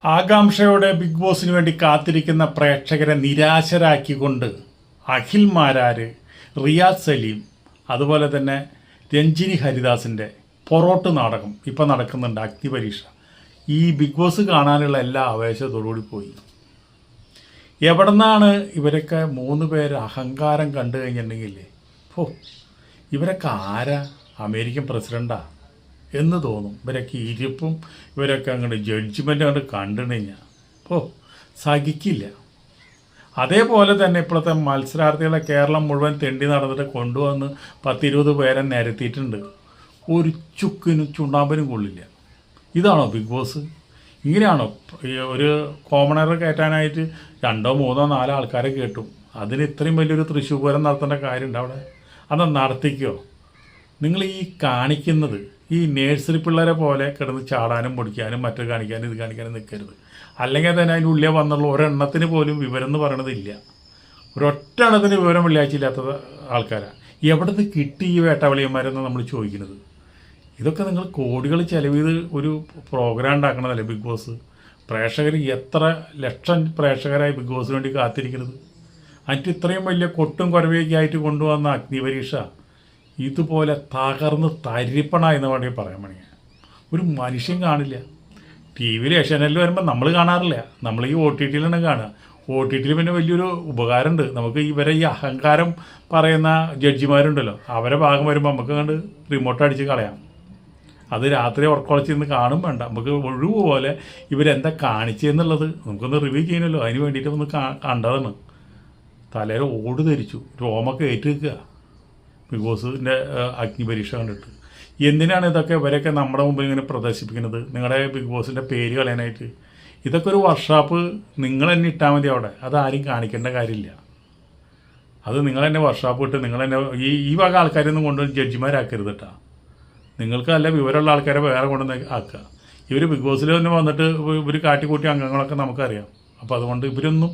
ആകാംക്ഷയോടെ ബിഗ് ബോസിന് വേണ്ടി കാത്തിരിക്കുന്ന പ്രേക്ഷകരെ നിരാശരാക്കിക്കൊണ്ട് അഖിൽ മാരാര്, റിയാസ് സലീം, അതുപോലെ തന്നെ രഞ്ജിനി ഹരിദാസിൻ്റെ പൊറോട്ട് നാടകം ഇപ്പം നടക്കുന്നുണ്ട്. അഗ്നിപരീക്ഷ. ഈ ബിഗ് ബോസ് കാണാനുള്ള എല്ലാ ആവേശത്തോടുകൂടി പോയി. എവിടെ നിന്നാണ് ഇവരൊക്കെ 3 പേര് അഹങ്കാരം കണ്ടു കഴിഞ്ഞിട്ടുണ്ടെങ്കിൽ ഇവരൊക്കെ ആരാ? അമേരിക്കൻ പ്രസിഡൻ്റാ എന്ന് തോന്നും. ഇവരൊക്കെ ഇരിപ്പും ഇവരൊക്കെ അങ്ങോട്ട് ജഡ്ജ്മെൻ്റ് അങ്ങോട്ട് കണ്ടു കഴിഞ്ഞാൽ സഹിക്കില്ല. അതേപോലെ തന്നെ ഇപ്പോഴത്തെ മത്സരാർത്ഥികളെ കേരളം മുഴുവൻ തെണ്ടി നടന്നിട്ട് കൊണ്ടുവന്ന് 10-20 പേരെ നിരത്തിയിട്ടുണ്ട്. ഒരു ചുക്കിനും ചുണ്ണാമ്പിനും കൊള്ളില്ല. ഇതാണോ ബിഗ് ബോസ്? ഇങ്ങനെയാണോ? ഒരു കോമണറെ കയറ്റാനായിട്ട് 2, 3, 4 ആൾക്കാരെ കേട്ടും അതിന് ഇത്രയും വലിയൊരു തൃശ്ശൂർ പൂരം നടത്തേണ്ട കാര്യമുണ്ട് അവിടെ? അത് നടത്തിക്കോ? നിങ്ങൾ ഈ കാണിക്കുന്നത് ഈ നേഴ്സറി പിള്ളേരെ പോലെ കിടന്ന് ചാടാനും പൊടിക്കാനും മറ്റു കാണിക്കാനും ഇത് കാണിക്കാനും നിൽക്കരുത്. അല്ലെങ്കിൽ തന്നെ അതിൻ്റെ ഉള്ളിൽ വന്നുള്ള ഒരെണ്ണത്തിന് പോലും വിവരം എന്ന് പറയണതില്ല. ഒരൊറ്റ എണ്ണത്തിന് വിവരം വെള്ളിയാഴ്ചയില്ലാത്ത ആൾക്കാരാണ്. എവിടെ നിന്ന് കിട്ടി ഈ വേട്ടാവളിയന്മാരെന്ന് നമ്മൾ ചോദിക്കുന്നത്? ഇതൊക്കെ നിങ്ങൾ കോടികൾ ചെലവ് ചെയ്ത് ഒരു പ്രോഗ്രാം ഉണ്ടാക്കണതല്ലേ ബിഗ് ബോസ്? പ്രേക്ഷകർ എത്ര ലക്ഷം പ്രേക്ഷകരായി ബിഗ് ബോസിന് വേണ്ടി കാത്തിരിക്കുന്നത്. അതിന് ഇത്രയും വലിയ കൊട്ടും കുറവയൊക്കെ ആയിട്ട് കൊണ്ടുവന്ന അഗ്നിപരീക്ഷ ഇതുപോലെ തകർന്ന് തരിപ്പണ എന്ന് വേണമെങ്കിൽ പറയാൻ വേണമെങ്കിൽ ഒരു മനുഷ്യൻ കാണില്ല. ടി വിയിൽ ഏഷ്യാനെറ്റിൽ വരുമ്പോൾ നമ്മൾ കാണാറില്ല. നമ്മൾ ഈ OTT തന്നെ കാണുക. OTT പിന്നെ വലിയൊരു ഉപകാരമുണ്ട്. നമുക്ക് ഇവരെ ഈ അഹങ്കാരം പറയുന്ന ജഡ്ജിമാരുണ്ടല്ലോ, അവരെ ഭാഗം വരുമ്പോൾ നമുക്ക് കണ്ട് റിമോട്ട് അടിച്ച് കളയാം. അത് രാത്രി ഉറക്കൊളച്ചിരുന്ന് കാണും വേണ്ട. നമുക്ക് ഒഴിവ് പോലെ ഇവരെന്താ കാണിച്ചതെന്നുള്ളത് നമുക്കൊന്ന് റിവ്യൂ ചെയ്യണമല്ലോ. അതിന് വേണ്ടിയിട്ട് ഒന്ന് കണ്ടതാണ്. തലയിൽ ഓട് ധരിച്ചു, രോമൊക്കെ ഏറ്റുവെക്കുക ബിഗ് ബോസിൻ്റെ അഗ്നിപരീക്ഷ കണ്ടിട്ട്. എന്തിനാണ് ഇതൊക്കെ ഇവരൊക്കെ നമ്മുടെ മുമ്പിൽ ഇങ്ങനെ പ്രദർശിപ്പിക്കുന്നത്? നിങ്ങളുടെ ബിഗ് ബോസിൻ്റെ പേര് കളയാനായിട്ട്. ഇതൊക്കെ ഒരു വർക്ക്ഷോപ്പ് നിങ്ങൾ തന്നെ ഇട്ടാൽ മതി അവിടെ. അതാരും കാണിക്കേണ്ട കാര്യമില്ല. അത് നിങ്ങൾ തന്നെ വർക്ക്ഷോപ്പ് ഇട്ട് നിങ്ങൾ തന്നെ ഈ വക ആൾക്കാരൊന്നും കൊണ്ടുവന്ന് ജഡ്ജിമാരാക്കരുത് കേട്ടോ. നിങ്ങൾക്ക് നല്ല വിവരമുള്ള ആൾക്കാരെ വേറെ കൊണ്ടുവന്ന് ആക്കുക. ഇവർ ബിഗ് ബോസിൽ തന്നെ വന്നിട്ട് ഇവർ കാട്ടിക്കൂട്ടി അംഗങ്ങളൊക്കെ നമുക്കറിയാം. അപ്പോൾ അതുകൊണ്ട് ഇവരൊന്നും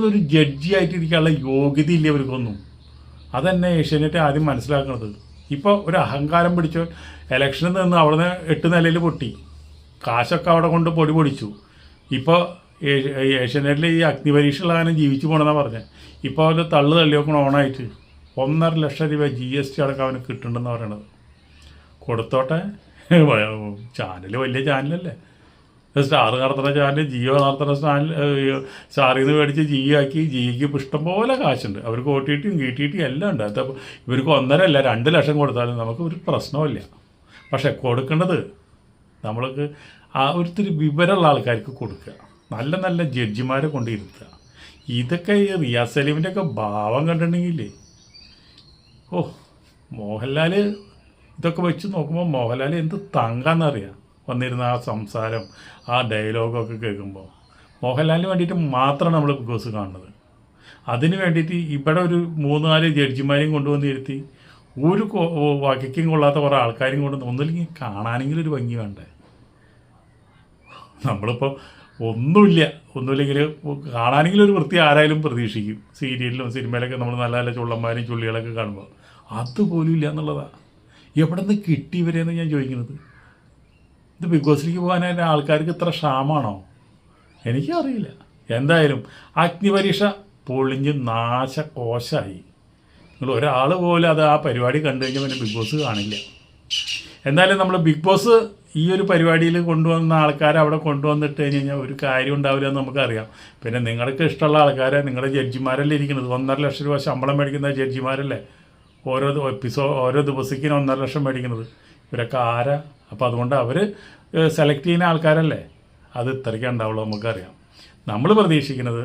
ഒരു ജഡ്ജി ആയിട്ടിരിക്കാനുള്ള യോഗ്യതയില്ല ഇവർക്കൊന്നും. അതന്നെ ഏഷ്യാനെറ്റ് ആദ്യം മനസ്സിലാക്കുന്നത്. ഇപ്പോൾ ഒരു അഹങ്കാരം പിടിച്ച് ഇലക്ഷനിൽ നിന്ന് അവിടെ നിന്ന് 8 നിലയിൽ പൊട്ടി, കാശൊക്കെ അവിടെ കൊണ്ട് പൊടിച്ചു. ഇപ്പോൾ ഏഷ്യാനെറ്റിൽ ഈ അഗ്നിപരീക്ഷ ഉള്ള കാര്യം ജീവിച്ചു പോകണമെന്നാണ് പറഞ്ഞത്. ഇപ്പോൾ അവർ തള്ളി നോക്കണം ഓണായിട്ട് 1.5 ലക്ഷം രൂപ GST അടക്കം അവന് കിട്ടുന്നുണ്ടെന്ന് പറയണത്. കൊടുത്തോട്ടെ. ചാനൽ വലിയ ചാനലല്ലേ, സ്റ്റാർ നടത്തുന്ന ചാനൽ, ജിയോ നടത്തുന്ന ചാനൽ, സ്റ്റാറിൽ നിന്ന് മേടിച്ച് ജിയോ ആക്കി. ജിയോക്ക് ഇപ്പോൾ ഇഷ്ടംപോലെ കാശുണ്ട്. അവർക്ക് OTTയും KTTയും എല്ലാം ഉണ്ട്. അത് ഇവർക്ക് 1.5 അല്ല 2 ലക്ഷം കൊടുത്താലും നമുക്ക് ഒരു പ്രശ്നമില്ല. പക്ഷേ കൊടുക്കേണ്ടത് നമ്മൾക്ക് ഒരിത്തിരി വിവരമുള്ള ആൾക്കാർക്ക് കൊടുക്കുക. നല്ല നല്ല ജഡ്ജിമാരെ കൊണ്ടിരുത്തുക. ഇതൊക്കെ ഈ റിയാസ് സലീമിൻ്റെ ഒക്കെ ഭാവം കണ്ടിട്ടുണ്ടെങ്കിലേ മോഹൻലാൽ ഇതൊക്കെ വെച്ച് നോക്കുമ്പോൾ മോഹൻലാൽ എന്ത് തങ്കാന്നറിയാം. വന്നിരുന്ന ആ സംസാരം, ആ ഡയലോഗൊക്കെ കേൾക്കുമ്പോൾ മോഹൻലാലിന് വേണ്ടിയിട്ട് മാത്രമാണ് നമ്മൾ ബിഗ് ബോസ് കാണുന്നത്. അതിന് വേണ്ടിയിട്ട് ഇവിടെ ഒരു 3-4 ജഡ്ജിമാരെയും കൊണ്ടുവന്നിരുത്തി ഒരു വകയ്ക്കും കൊള്ളാത്ത കുറേ ആൾക്കാരും കൊണ്ടുവന്ന് ഒന്നുമില്ലെങ്കിൽ കാണാനെങ്കിലും ഒരു ഭംഗി വേണ്ടേ? നമ്മളിപ്പോൾ ഒന്നുമില്ലെങ്കിൽ കാണാനെങ്കിലും ഒരു വൃത്തി ആരായാലും പ്രതീക്ഷിക്കും. സീരിയലിലും സിനിമയിലൊക്കെ നമ്മൾ നല്ല നല്ല ചുള്ളന്മാരും ചുള്ളികളൊക്കെ കാണുമ്പോൾ അതുപോലും ഇല്ല എന്നുള്ളതാണ്. എവിടെ നിന്ന് കിട്ടി ഇവരെന്ന് ഞാൻ ചോദിക്കുന്നത്. ഇത് ബിഗ് ബോസിലേക്ക് പോകാനായിട്ട് ആൾക്കാർക്ക് ഇത്ര ക്ഷാമാണോ? എനിക്കറിയില്ല. എന്തായാലും അഗ്നിപരീക്ഷ പൊളിഞ്ഞ് നാശകോശമായി. നിങ്ങൾ ഒരാൾ പോലും അത് ആ പരിപാടി കണ്ടു കഴിഞ്ഞാൽ പിന്നെ ബിഗ് ബോസ് കാണില്ല. എന്തായാലും നമ്മൾ ബിഗ് ബോസ് ഈ ഒരു പരിപാടിയിൽ കൊണ്ടുവന്ന ആൾക്കാരെ അവിടെ കൊണ്ടുവന്നിട്ട് കഴിഞ്ഞാൽ ഒരു കാര്യം ഉണ്ടാവില്ല എന്ന് നമുക്കറിയാം. പിന്നെ നിങ്ങൾക്ക് ഇഷ്ടമുള്ള ആൾക്കാരെ, നിങ്ങളുടെ ജഡ്ജിമാരല്ലേ ഇരിക്കുന്നത്. 1.5 ലക്ഷം രൂപ ശമ്പളം മേടിക്കുന്ന ജഡ്ജിമാരല്ലേ ഓരോ ദിവസത്തേക്കിന് 1.5 ലക്ഷം മേടിക്കുന്നത്. ഇവരൊക്കെ ആരാ? അപ്പോൾ അതുകൊണ്ട് അവർ സെലക്ട് ചെയ്യുന്ന ആൾക്കാരല്ലേ. അത് ഇത്രയ്ക്കേ ഉണ്ടാവുള്ളൂ. നമുക്കറിയാം. നമ്മൾ പ്രതീക്ഷിക്കുന്നത്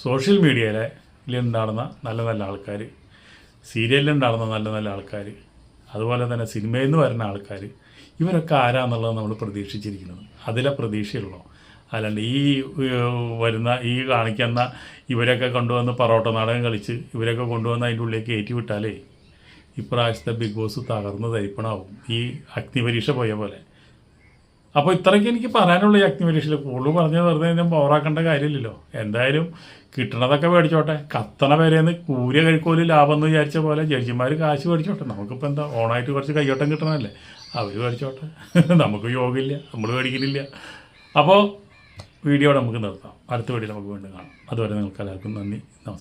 സോഷ്യൽ മീഡിയയിലുണ്ടാകുന്ന നല്ല നല്ല ആൾക്കാർ, സീരിയലിലുണ്ടാകുന്ന നല്ല നല്ല ആൾക്കാർ, അതുപോലെ തന്നെ സിനിമയിൽ നിന്ന് വരുന്ന ആൾക്കാർ, ഇവരൊക്കെ ആരാന്നുള്ളത് നമ്മൾ പ്രതീക്ഷിച്ചിരിക്കുന്നത്. അതിലെ പ്രതീക്ഷയുള്ളൂ. അല്ലാണ്ട് ഈ കാണിക്കുന്ന ഇവരൊക്കെ കൊണ്ടുവന്ന് പൊറോട്ട നാടകം കളിച്ച് ഇവരൊക്കെ കൊണ്ടുവന്ന് അതിൻ്റെ ഉള്ളിലേക്ക് കയറ്റി വിട്ടാലേ ഇപ്രാവശ്യത്തെ ബിഗ് ബോസ് തകർന്ന് തരിപ്പണമാവും. ഈ അഗ്നിപരീക്ഷ പോയ പോലെ. അപ്പോൾ ഇത്രയ്ക്ക് എനിക്ക് പറയാനുള്ള ഈ അഗ്നിപരീക്ഷയിൽ. കൂടുതൽ പറഞ്ഞത് വെറുതെ ഞാൻ പവറാക്കേണ്ട കാര്യമില്ലല്ലോ. എന്തായാലും കിട്ടണതൊക്കെ മേടിച്ചോട്ടെ. കത്തണ പേരേന്ന് കൂരിയ കഴിക്കോല് ലാഭം എന്ന് വിചാരിച്ച പോലെ ജഡ്ജിമാർ കാശ് മേടിച്ചോട്ടെ. നമുക്കിപ്പോൾ എന്താ ഓണായിട്ട് കുറച്ച് കയ്യോട്ടം കിട്ടണമല്ലേ, അവർ മേടിച്ചോട്ടെ. നമുക്ക് യോഗമില്ല, നമ്മൾ മേടിക്കുന്നില്ല. അപ്പോൾ വീഡിയോ നമുക്ക് നിർത്താം. അടുത്ത വീഡിയോ നമുക്ക് വീണ്ടും കാണാം. അതുവരെ നിങ്ങൾക്ക് എല്ലാവർക്കും നന്ദി, നമസ്കാരം.